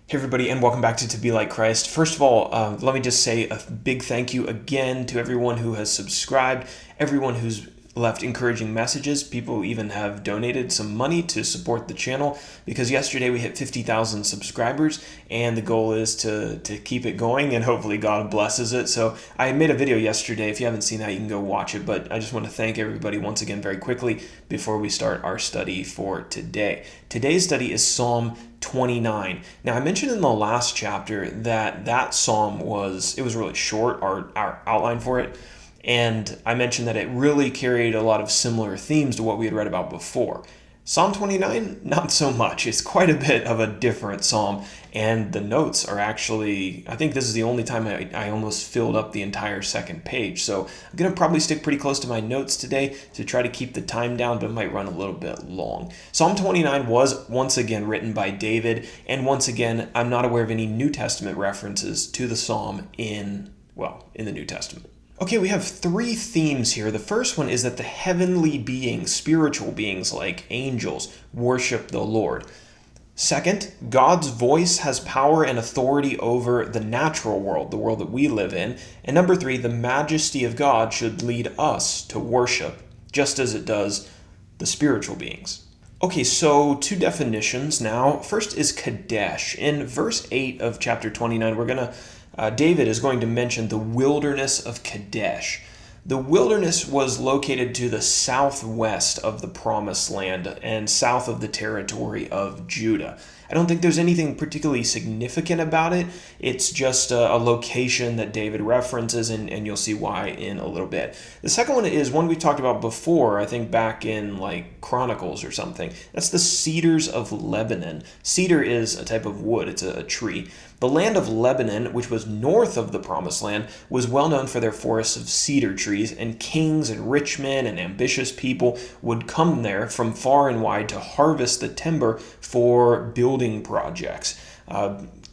Hey everybody, and welcome back to Be Like Christ. First of all, let me just say a big thank you again to everyone who has subscribed, everyone who's left encouraging messages. People even have donated some money to support the channel because yesterday we hit 50,000 subscribers, and the goal is to keep it going, and hopefully God blesses it. So I made a video yesterday. If you haven't seen that, you can go watch it, but I just want to thank everybody once again very quickly before we start our study for today. Today's study is Psalm 29. Now, I mentioned in the last chapter that psalm was really short, our outline for it, and I mentioned that it really carried a lot of similar themes to what we had read about before. Psalm 29, not so much. It's quite a bit of a different psalm, and the notes are actually, I think this is the only time I almost filled up the entire second page. So I'm going to probably stick pretty close to my notes today to try to keep the time down, but it might run a little bit long. Psalm 29 was once again written by David, and once again, I'm not aware of any New Testament references to the psalm in the New Testament. Okay, we have three themes here. The first one is that the heavenly beings, spiritual beings like angels, worship the Lord. Second, God's voice has power and authority over the natural world, the world that we live in. And number three, the majesty of God should lead us to worship, just as it does the spiritual beings. Okay, so two definitions now. First is Kadesh. In verse 8 of chapter 29, David is going to mention the wilderness of Kadesh. The wilderness was located to the southwest of the Promised Land and south of the territory of Judah. I don't think there's anything particularly significant about it. It's just a location that David references, and you'll see why in a little bit. The second one is one we talked about before, I think back in like Chronicles or something. That's the cedars of Lebanon. Cedar is a type of wood. It's a tree. The land of Lebanon, which was north of the Promised Land, was well known for their forests of cedar trees, and kings and rich men and ambitious people would come there from far and wide to harvest the timber for building projects.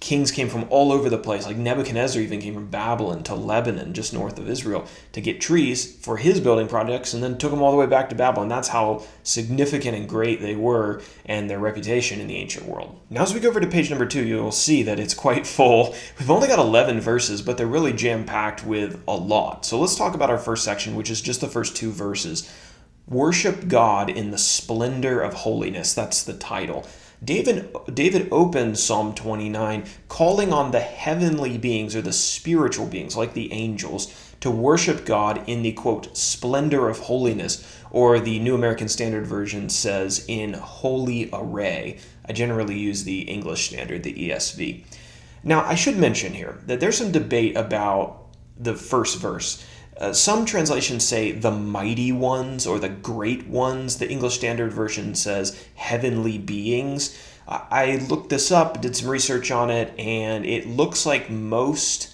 Kings came from all over the place, like Nebuchadnezzar even came from Babylon to Lebanon, just north of Israel, to get trees for his building projects, and then took them all the way back to Babylon. That's how significant and great they were and their reputation in the ancient world. Now, as we go over to page number 2, you'll see that it's quite full. We've only got 11 verses, but they're really jam-packed with a lot. So let's talk about our first section, which is just the first 2 verses. Worship God in the splendor of holiness. That's the title. David opens Psalm 29 calling on the heavenly beings or the spiritual beings like the angels to worship God in the, quote, splendor of holiness, or the New American Standard Version says in holy array. I generally use the English Standard, the ESV. Now, I should mention here that there's some debate about the first verse. Some translations say the mighty ones or the great ones. The English Standard Version says heavenly beings. I looked this up, did some research on it, and it looks like most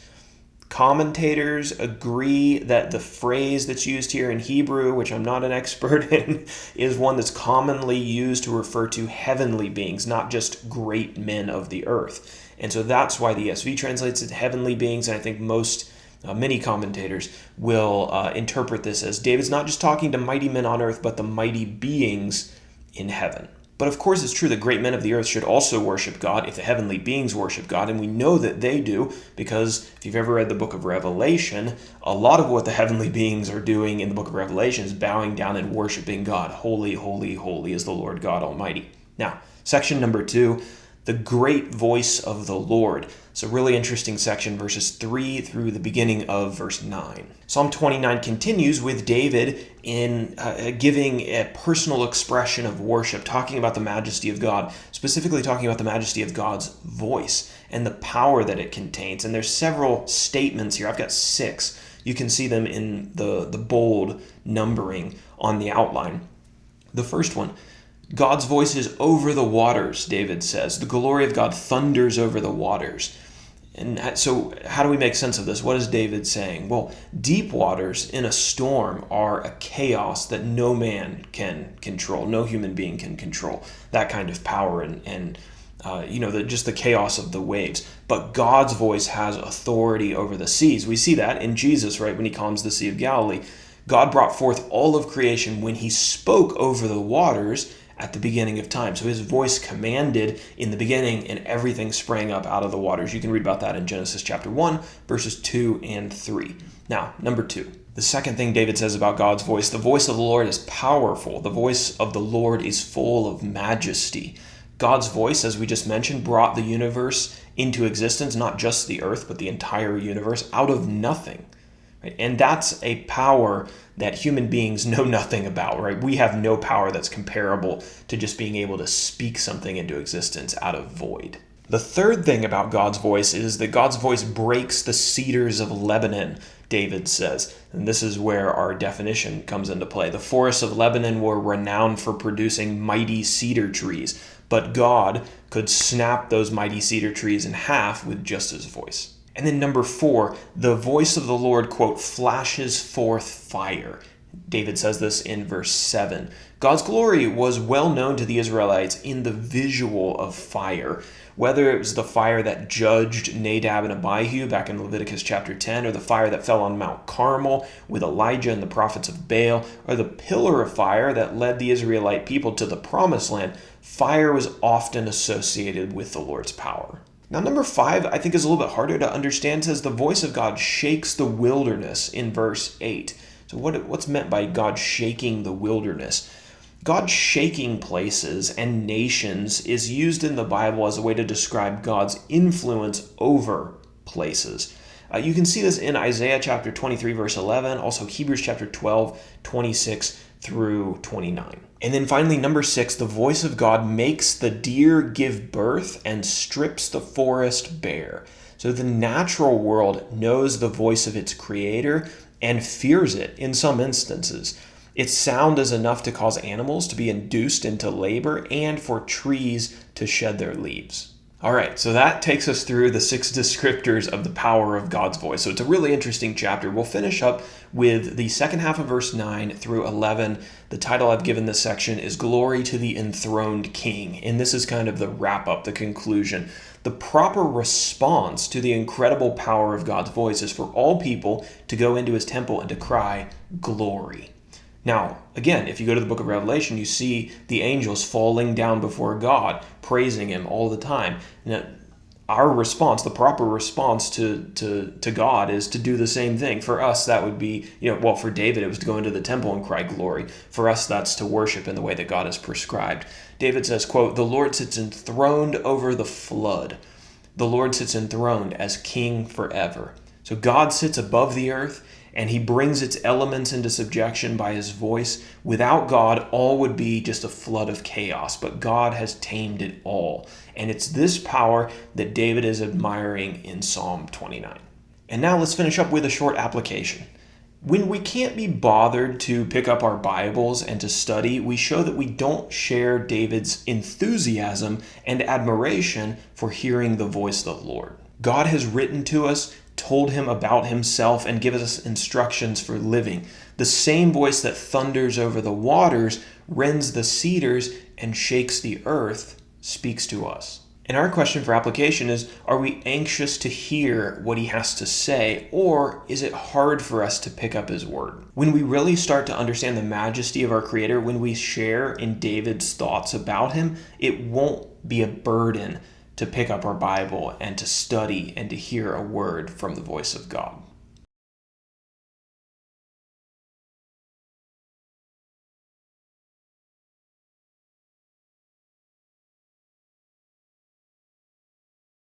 commentators agree that the phrase that's used here in Hebrew, which I'm not an expert in, is one that's commonly used to refer to heavenly beings, not just great men of the earth. And so that's why the ESV translates it heavenly beings, and I think many commentators will interpret this as David's not just talking to mighty men on earth, but the mighty beings in heaven. But of course, it's true that great men of the earth should also worship God if the heavenly beings worship God, and we know that they do because if you've ever read the book of Revelation, a lot of what the heavenly beings are doing in the book of Revelation is bowing down and worshiping God. Holy, holy, holy is the Lord God Almighty. Now, section number 2, the great voice of the Lord. It's a really interesting section, verses 3 through the beginning of verse 9. Psalm 29 continues with David in giving a personal expression of worship, talking about the majesty of God, specifically talking about the majesty of God's voice and the power that it contains. And there's several statements here. I've got 6. You can see them in the bold numbering on the outline. The first one, God's voice is over the waters, David says. The glory of God thunders over the waters. And so how do we make sense of this? What is David saying? Well, deep waters in a storm are a chaos that no man can control. No human being can control that kind of power and just the chaos of the waves. But God's voice has authority over the seas. We see that in Jesus, right, when he calms the Sea of Galilee. God brought forth all of creation when he spoke over the waters at the beginning of time. So his voice commanded in the beginning, and everything sprang up out of the waters. You can read about that in Genesis chapter 1, verses 2 and 3. Now, number 2. The second thing David says about God's voice, the voice of the Lord is powerful. The voice of the Lord is full of majesty. God's voice, as we just mentioned, brought the universe into existence, not just the earth, but the entire universe, out of nothing. Right? And that's a power that human beings know nothing about, right? We have no power that's comparable to just being able to speak something into existence out of void. The third thing about God's voice is that God's voice breaks the cedars of Lebanon, David says. And this is where our definition comes into play. The forests of Lebanon were renowned for producing mighty cedar trees, but God could snap those mighty cedar trees in half with just his voice. And then number 4, the voice of the Lord, quote, flashes forth fire. David says this in verse 7. God's glory was well known to the Israelites in the visual of fire, whether it was the fire that judged Nadab and Abihu back in Leviticus chapter 10, or the fire that fell on Mount Carmel with Elijah and the prophets of Baal, or the pillar of fire that led the Israelite people to the promised land. Fire was often associated with the Lord's power. Now, number 5, I think, is a little bit harder to understand. It says the voice of God shakes the wilderness in verse 8. So what's meant by God shaking the wilderness? God shaking places and nations is used in the Bible as a way to describe God's influence over places. You can see this in Isaiah chapter 23, verse 11, also Hebrews chapter 12, 26 through 29. And then finally, number 6, the voice of God makes the deer give birth and strips the forest bare. So the natural world knows the voice of its creator and fears it in some instances. Its sound is enough to cause animals to be induced into labor and for trees to shed their leaves. All right, so that takes us through the 6 descriptors of the power of God's voice. So it's a really interesting chapter. We'll finish up with the second half of verse 9 through 11. The title I've given this section is Glory to the Enthroned King. And this is kind of the wrap-up, the conclusion. The proper response to the incredible power of God's voice is for all people to go into his temple and to cry, glory. Now, again, if you go to the book of Revelation, you see the angels falling down before God, praising him all the time. Now, our response, the proper response to God is to do the same thing. For us, that would be, for David, it was to go into the temple and cry glory. For us, that's to worship in the way that God has prescribed. David says, quote, the Lord sits enthroned over the flood. The Lord sits enthroned as king forever. So God sits above the earth, and he brings its elements into subjection by his voice. Without God, all would be just a flood of chaos, but God has tamed it all. And it's this power that David is admiring in Psalm 29. And now let's finish up with a short application. When we can't be bothered to pick up our Bibles and to study, we show that we don't share David's enthusiasm and admiration for hearing the voice of the Lord. God has written to us, told him about himself, and given us instructions for living. The same voice that thunders over the waters, rends the cedars, and shakes the earth speaks to us. And our question for application is, are we anxious to hear what he has to say, or is it hard for us to pick up his word? When we really start to understand the majesty of our Creator, when we share in David's thoughts about him, it won't be a burden to pick up our Bible and to study and to hear a word from the voice of God.